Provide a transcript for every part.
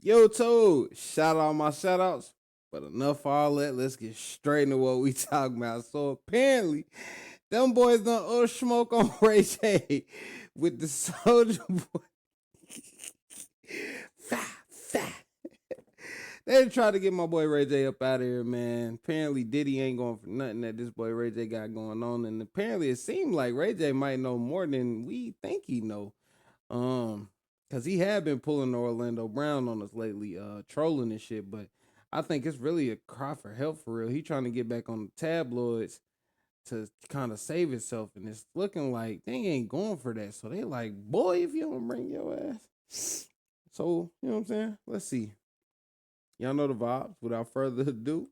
Yo, Toad, shout out my shout outs. But enough of all that. Let's get straight into what we talking about. So apparently, them boys done smoke on Ray J with the Soldier Boy. Fat. They tried to get my boy Ray J up out of here, man. Apparently, Diddy ain't going for nothing that this boy Ray J got going on. And apparently, it seemed like Ray J might know more than we think he know. Cause he had been pulling the Orlando Brown on us lately, trolling and shit. But I think it's really a cry for help for real. He trying to get back on the tabloids to kind of save himself, and it's looking like they ain't going for that. So they like, boy, if you don't bring your ass. So you know what I'm saying? Let's see. Y'all know the vibes. Without further ado,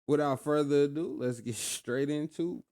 without further ado, let's get straight into.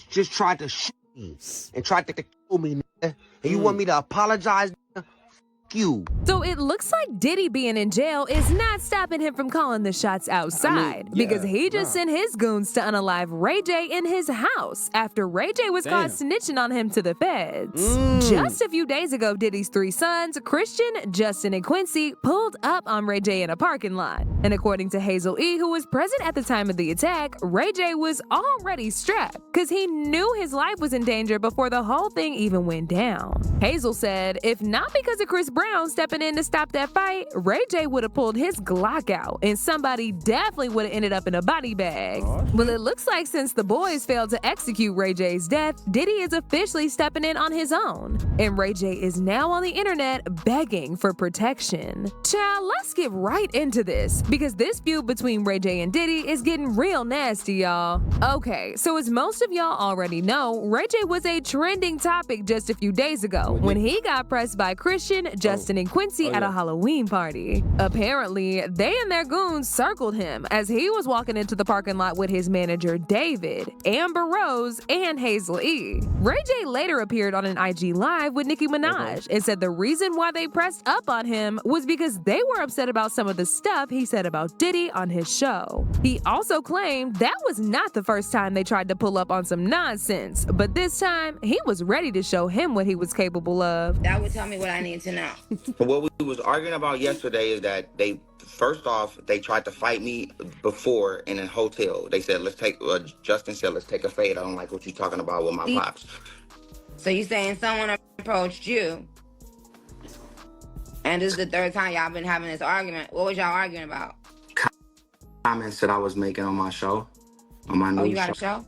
Just tried to shoot me and tried to kill me, nigga. And you want me to apologize, nigga? Fuck you. So it looks like Diddy being in jail is not stopping him from calling the shots outside, because he just sent his goons to unalive Ray J in his house after Ray J was caught snitching on him to the feds. Just a few days ago, Diddy's three sons, Christian, Justin, and Quincy, pulled up on Ray J in a parking lot. And according to Hazel E., who was present at the time of the attack, Ray J was already strapped because he knew his life was in danger before the whole thing even went down. Hazel said, if not because of Chris Brown stepping in to stop that fight, Ray J would have pulled his Glock out and somebody definitely would have ended up in a body bag. Well, it looks like since the boys failed to execute Ray J's death, Diddy is officially stepping in on his own. And Ray J is now on the internet begging for protection. Child, let's get right into this, because this feud between Ray J and Diddy is getting real nasty, y'all. Okay, so as most of y'all already know, Ray J was a trending topic just a few days ago when he got pressed by Christian, Justin, and Quincy at a Halloween party. Apparently, they and their goons circled him as he was walking into the parking lot with his manager David, Amber Rose, and Hazel E. Ray J later appeared on an IG Live with Nicki Minaj and said the reason why they pressed up on him was because they were upset about some of the stuff he said about Diddy on his show. He also claimed that was not the first time they tried to pull up on some nonsense, but this time he was ready to show him what he was capable of. That would tell me what I need to know. What we was arguing about yesterday is that they, first off, they tried to fight me before in a hotel. They said, Justin said, let's take a fade. I don't like what you're talking about with my pops. So you saying someone approached you, and this is the third time y'all been having this argument. What was y'all arguing about? Comments that I was making on my show, on my news show. Oh, you got a show?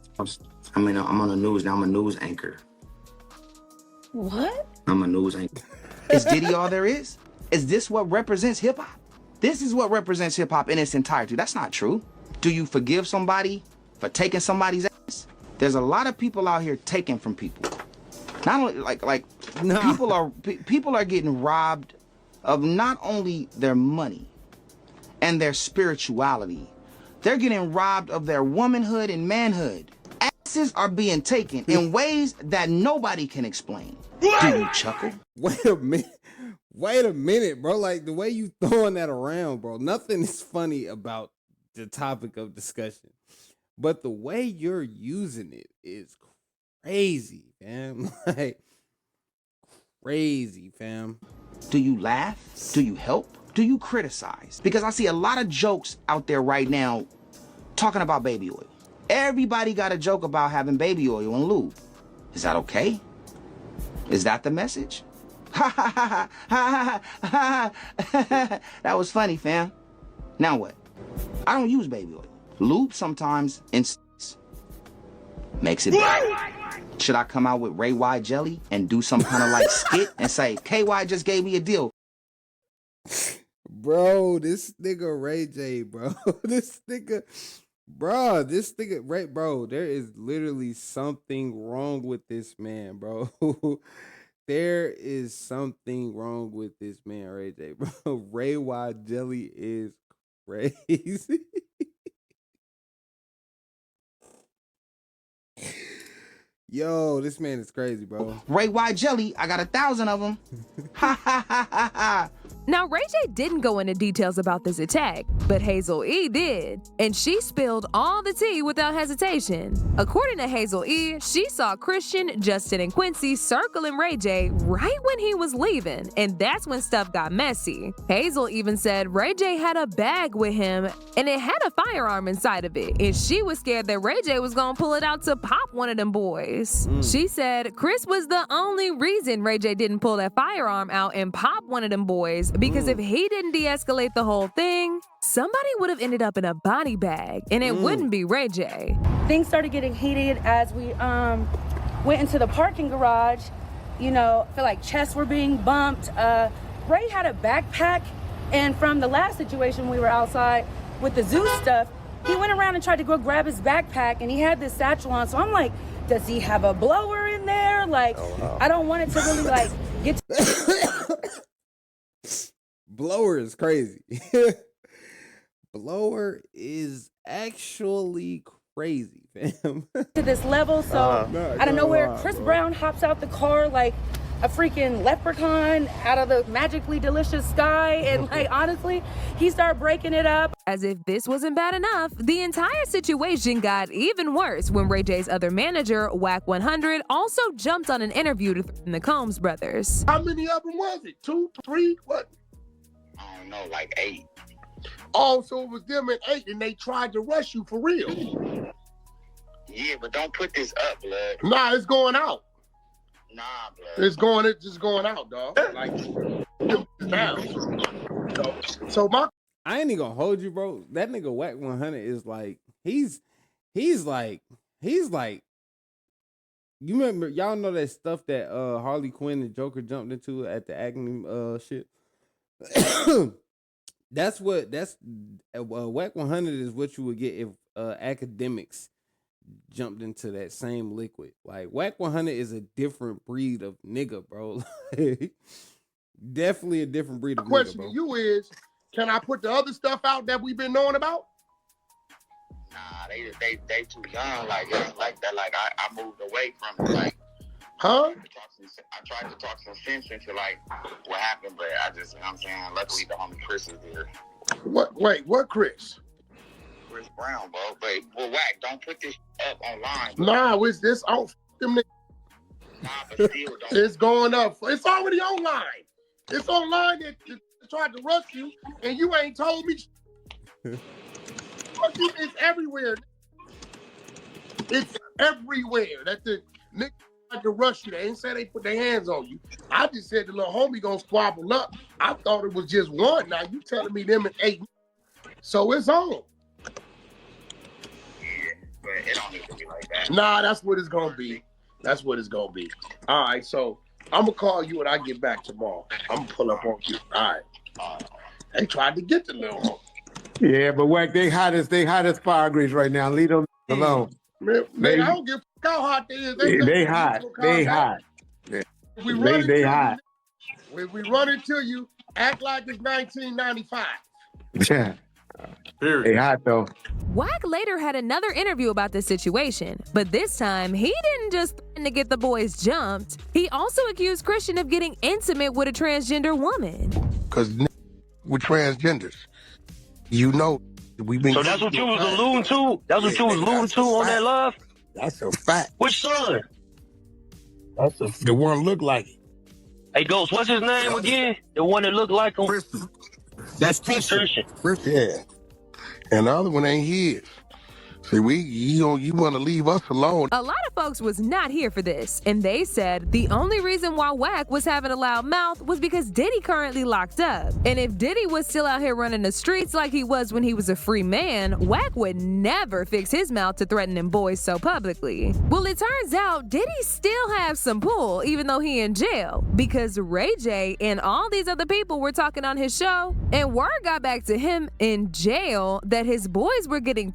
I'm on the news now. I'm a news anchor. What? I'm a news anchor. Is Diddy all there is? Is this what represents hip-hop? This is what represents hip-hop in its entirety. That's not true. Do you forgive somebody for taking somebody's ass? There's a lot of people out here taking from people. Not only people are getting robbed of not only their money and their spirituality. They're getting robbed of their womanhood and manhood. Asses are being taken in ways that nobody can explain. Do you chuckle? Wait a minute, bro. Like, the way you throwing that around, bro. Nothing is funny about the topic of discussion, but the way you're using it is crazy, fam. Like, crazy, fam. Do you laugh? Do you help? Do you criticize? Because I see a lot of jokes out there right now talking about baby oil. Everybody got a joke about having baby oil and lube. Is that okay? Is that the message? That was funny, fam. Now what? I don't use baby oil. Lube sometimes makes it better. Should I come out with Ray Y jelly and do some kind of like skit and say, KY just gave me a deal? Bro, this nigga Ray J, bro. This nigga, Ray, bro, there is literally something wrong with this man, bro. There is something wrong with this man, Ray J, bro. Ray Y jelly is crazy. Yo, this man is crazy, bro. Ray White Jelly, I got 1,000 of them. Ha ha ha ha ha. Now, Ray J didn't go into details about this attack, but Hazel E did, and she spilled all the tea without hesitation. According to Hazel E, she saw Christian, Justin, and Quincy circling Ray J right when he was leaving, and that's when stuff got messy. Hazel even said Ray J had a bag with him, and it had a firearm inside of it, and she was scared that Ray J was gonna pull it out to pop one of them boys. She said Chris was the only reason Ray J didn't pull that firearm out and pop one of them boys, because if he didn't de-escalate the whole thing, somebody would have ended up in a body bag, and it wouldn't be Ray J. Things started getting heated as we went into the parking garage. You know, I feel like chests were being bumped. Ray had a backpack, and from the last situation we were outside with the zoo stuff, he went around and tried to go grab his backpack, and he had this satchel on. So I'm like, does he have a blower in there? Like, I don't want it to really like get to Blower is crazy. Blower is actually crazy, fam. to this level. So out of nowhere, Chris Brown hops out the car like a freaking leprechaun out of the magically delicious sky. And like, honestly, he started breaking it up. As if this wasn't bad enough, the entire situation got even worse when Ray J's other manager, Whack 100, also jumped on an interview to threaten the Combs brothers. How many of them was it? 2, 3, what? I don't know, like 8. Oh, so it was them and 8, and they tried to rush you for real. Yeah, but don't put this up, blood. Nah, it's going out. Nah, blood. It's just going out, dog. Like, down. So my I ain't even gonna hold you, bro. That nigga Whack 100 is like, he's like, you remember, y'all know that stuff that Harley Quinn and Joker jumped into at the Acme shit? That's Whack 100 is what you would get if academics jumped into that same liquid. Like, Whack 100 is a different breed of nigga, bro. Definitely a different breed of nigga, question bro. to you is, can I put the other stuff out that we've been knowing about? Nah, they too young. Like, it's like that. Like, I moved away from it. Like, Huh? I tried to talk some sense into like what happened, but I just, you know what I'm saying, luckily the homie Chris is there. What? Wait, what, Chris? Chris Brown, bro. But well, Whack, don't put this up online. Bro. Nah, it's this out. Them niggas. Nah, but still, don't. It's going up. It's already online. It's online that tried to rush you, and you ain't told me. It's everywhere. It's everywhere. That the niggas tried to rush you. They ain't say they put their hands on you. I just said the little homie gonna squabble up. I thought it was just one. Now you telling me them and 8. So it's on. Yeah, but it don't need to be like that. Nah, that's what it's gonna be. That's what it's gonna be. All right, so I'm gonna call you when I get back tomorrow. I'm gonna pull up on you. All right. They tried to get the little homie. Yeah, but Whack, they hot as fire grease right now. Leave them alone. Man, I don't give a fuck how hot they is. They hot. They hot. If we run They into hot. you, if we run into you, act like it's 1995. Yeah. They hot though. Whack later had another interview about this situation, but this time he didn't just threaten to get the boys jumped. He also accused Christian of getting intimate with a transgender woman. Because with transgenders, you know, we've been. So that's what you was alluding to? That's what you was alluding to on that live? That's a fact. Which son? The one look like it. Hey, Ghost, what's his name again? The one that looked like him? That's Christian. Yeah. And the other one ain't his. See, you want to leave us alone. A lot of folks was not here for this, and they said the only reason why Whack was having a loud mouth was because Diddy currently locked up. And if Diddy was still out here running the streets like he was when he was a free man, Whack would never fix his mouth to threaten them boys so publicly. Well, it turns out Diddy still has some pull, even though he in jail, because Ray J and all these other people were talking on his show, and word got back to him in jail that his boys were getting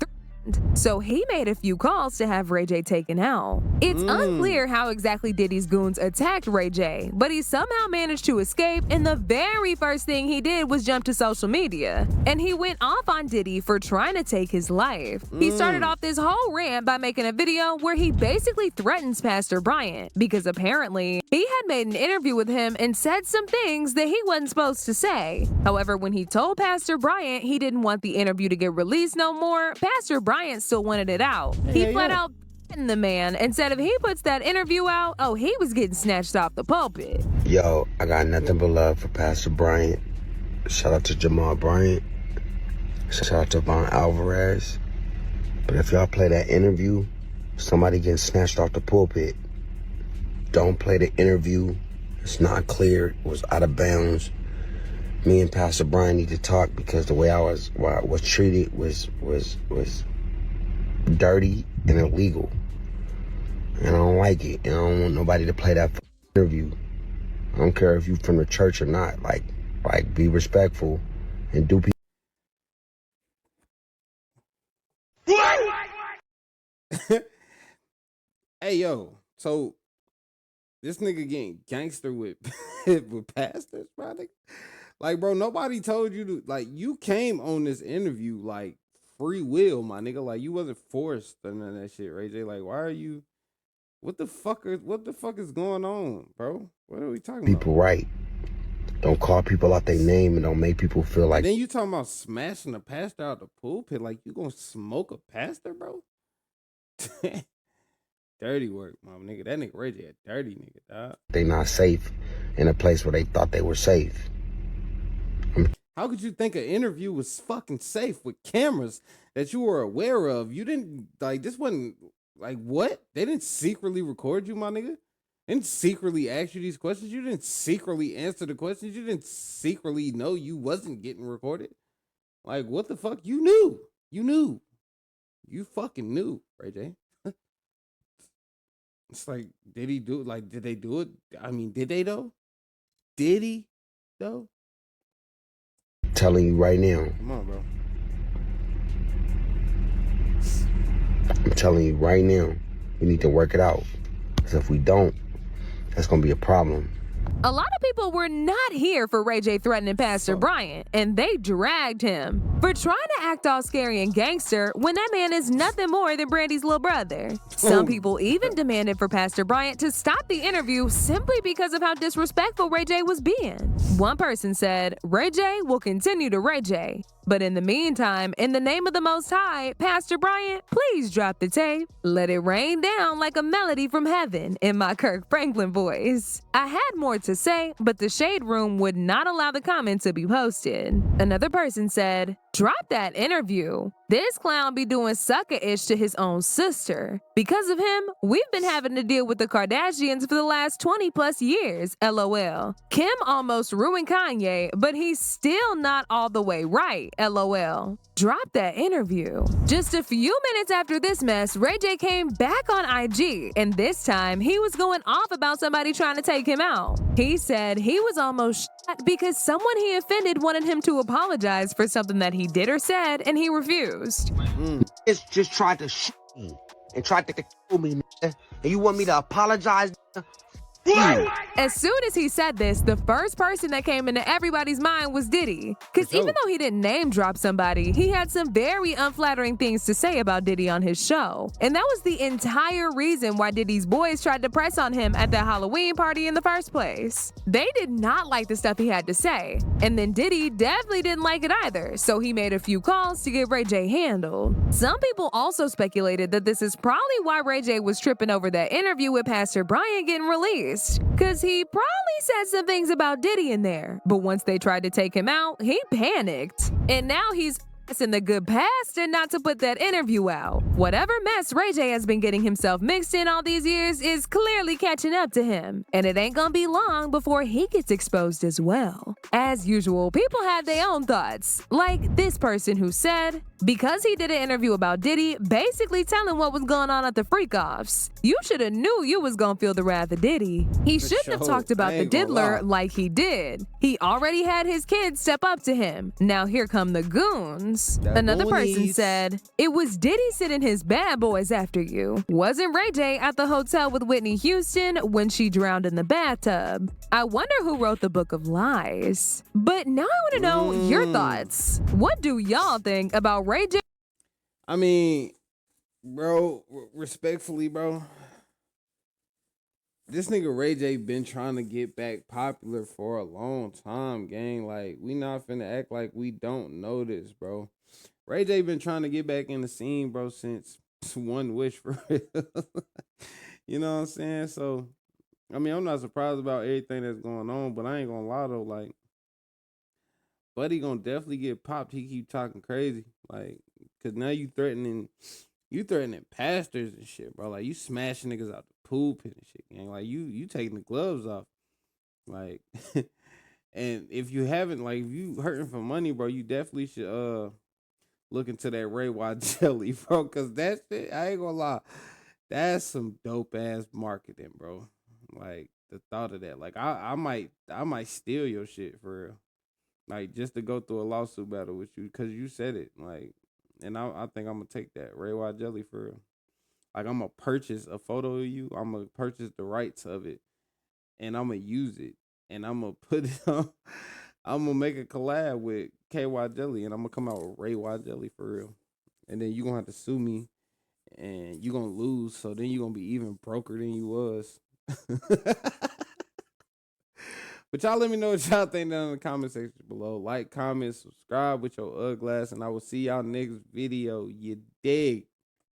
So he made a few calls to have Ray J taken out. It's unclear how exactly Diddy's goons attacked Ray J, but he somehow managed to escape, and the very first thing he did was jump to social media. And he went off on Diddy for trying to take his life. He started off this whole rant by making a video where he basically threatens Pastor Bryant because apparently he had made an interview with him and said some things that he wasn't supposed to say. However, when he told Pastor Bryant he didn't want the interview to get released no more, Pastor Bryant still wanted it out. He flat out threatened the man and said if he puts that interview out, oh, he was getting snatched off the pulpit. Yo, I got nothing but love for Pastor Bryant. Shout out to Jamal Bryant. Shout out to Von Alvarez. But if y'all play that interview, somebody getting snatched off the pulpit, don't play the interview. It's not clear. It was out of bounds. Me and Pastor Brian need to talk because the way I was treated was dirty and illegal. And I don't like it. And I don't want nobody to play that interview. I don't care if you from the church or not. Like be respectful and do people. Hey, yo, so this nigga getting gangster with with pastors, bro. Like, bro, nobody told you to, like, you came on this interview like free will, my nigga. Like, you wasn't forced or none of that shit, Ray J. Like, why are you, what the fuck is going on, bro? What are we talking about? People right. Don't call people out their name and don't make people feel like. Then you talking about smashing a pastor out the pulpit, like you gonna smoke a pastor, bro? Dirty work, my nigga. That nigga Ray J a dirty nigga, dog. They not safe in a place where they thought they were safe. How could you think an interview was fucking safe with cameras that you were aware of? You didn't, like, this wasn't, like, what? They didn't secretly record you, my nigga? They didn't secretly ask you these questions? You didn't secretly answer the questions? You didn't secretly know you wasn't getting recorded? Like, what the fuck? You knew. You knew. You fucking knew, Ray J. It's like, did he do it? Like, did they do it? I mean, did they, though? Did he, though? I'm telling you right now. Come on, bro. I'm telling you right now. We need to work it out. Because if we don't, that's going to be a problem. A lot of people were not here for Ray J threatening Pastor Bryant, and they dragged him for trying to act all scary and gangster when that man is nothing more than Brandy's little brother. Some people even demanded for Pastor Bryant to stop the interview simply because of how disrespectful Ray J was being. One person said, Ray J will continue to Ray J. But in the meantime, in the name of the Most High, Pastor Bryant, please drop the tape. Let it rain down like a melody from heaven in my Kirk Franklin voice. I had more to say, but the Shade Room would not allow the comment to be posted. Another person said, drop that interview. This clown be doing sucker-ish to his own sister. Because of him, we've been having to deal with the Kardashians for the last 20 plus years, LOL. Kim almost ruined Kanye, but he's still not all the way right, LOL. Drop that interview. Just a few minutes after this mess, Ray J came back on IG, and this time he was going off about somebody trying to take him out. He said he was almost shot because someone he offended wanted him to apologize for something that he did or said, and he refused. It's just tried to shoot me and tried to kill me, nigga. And you want me to apologize, nigga? As soon as he said this, the first person that came into everybody's mind was Diddy. Because even though he didn't name drop somebody, he had some very unflattering things to say about Diddy on his show. And that was the entire reason why Diddy's boys tried to press on him at that Halloween party in the first place. They did not like the stuff he had to say. And then Diddy definitely didn't like it either, so he made a few calls to get Ray J handled. Some people also speculated that this is probably why Ray J was tripping over that interview with Pastor Bryant getting released. Cause he probably said some things about Diddy in there, but once they tried to take him out, he panicked. And now he's in the good pastor not to put that interview out. Whatever mess Ray J has been getting himself mixed in all these years is clearly catching up to him, and it ain't gonna be long before he gets exposed as well. As usual, people had their own thoughts, like this person who said, because he did an interview about Diddy, basically telling what was going on at the freak-offs, you shoulda knew you was gonna feel the wrath of Diddy. He shouldn't have talked about the diddler like he did. He already had his kids step up to him. Now here come the goons. bones. That Another person boonies. said, it was Diddy sending his bad boys after you. Wasn't Ray J at the hotel with Whitney Houston when she drowned in the bathtub? I wonder who wrote the Book of Lies. But now I want to know your thoughts. What do y'all think about Ray J? I mean, bro, respectfully, bro, this nigga Ray J been trying to get back popular for a long time, gang. Like, we not finna act like we don't know this, bro. Ray J been trying to get back in the scene, bro, since One Wish, for real. You know what I'm saying? So, I mean, I'm not surprised about everything that's going on, but I ain't gonna lie, though, like, Buddy gonna definitely get popped. He keep talking crazy, like, cause now you threatening pastors and shit, bro. Like, you smashing niggas out the pool pit and shit, gang. Like, you taking the gloves off, like, and if you haven't, like, if you hurting for money, bro, you definitely should look into that Ray Y jelly, bro, cause that shit, I ain't gonna lie, that's some dope ass marketing, bro. Like, the thought of that, like, I might steal your shit for real. Like, just to go through a lawsuit battle with you, because you said it. Like, and I think I'm going to take that Ray Y jelly for real. Like, I'm going to purchase a photo of you. I'm going to purchase the rights of it. And I'm going to use it. And I'm going to put it on. I'm going to make a collab with KY Jelly. And I'm going to come out with Ray Y jelly for real. And then you're going to have to sue me. And you're going to lose. So then you're going to be even broker than you was. But y'all let me know what y'all think down in the comment section below. Like, comment, subscribe with your ugly ass, and I will see y'all next video. You dig?